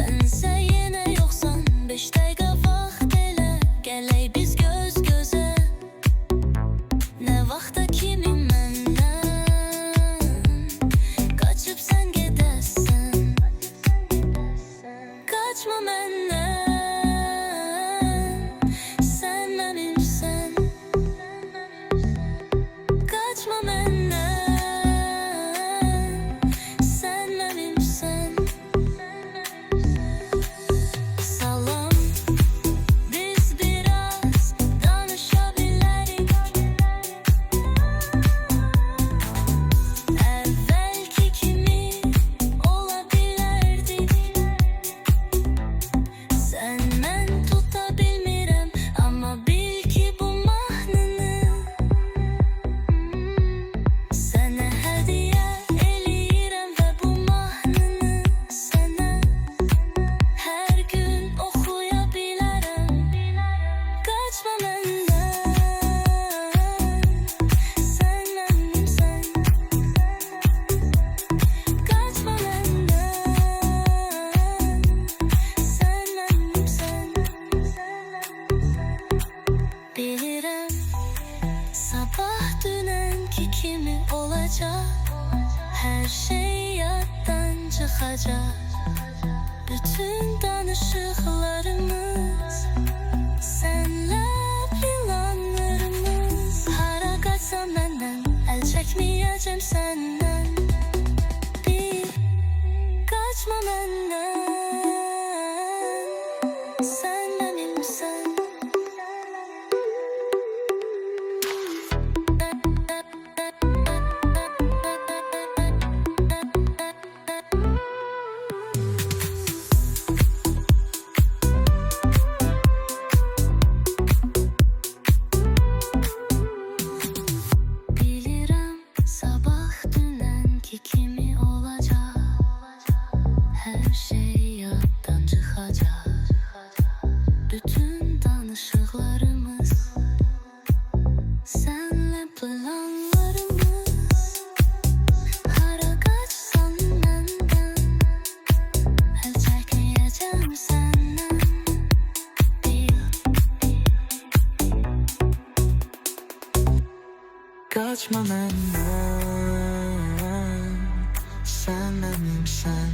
Sense yine yoksan 5 dakika vaxt elə gələk biz göz gözə. Nə vaxta kimi məndən qaçıb sən gedəsən. Qaçma məndən, sən mənimsən. Qaçma məndən, sən mənimsən. Salam, biz biraz danışa bilərik. Əvvəlki kimi ola bilərdik. Sən mən tuta bilmirəm, amma bil ki bu mahnını sənə hədiyyə eləyirəm və bu mahnını sənə hər gün oxuya bilərəm. Qaçma məndən, sən mənimsən. Qaçma məndən, sən mənimsən. Bilirəm, sabah dünənki kimi olacaq. Hər şey yaddan çıxacaq. Bütün danışıqlarımız, sənlə planlarımız. Hara qaçsam məndən, əl çəkməyəcəm səndən. Bil, qaçma məndən, sən mənimsən. Bilirəm, sabah dünənki kimi olacaq. Hər şey yaddan çıxacaq. Bütün danışıqlarımız, sənlə planlarımız. Hara qaçsan məndən, əl çəkməyəcəm səndən. Bil, Qaçma məndən, sən mənimsən.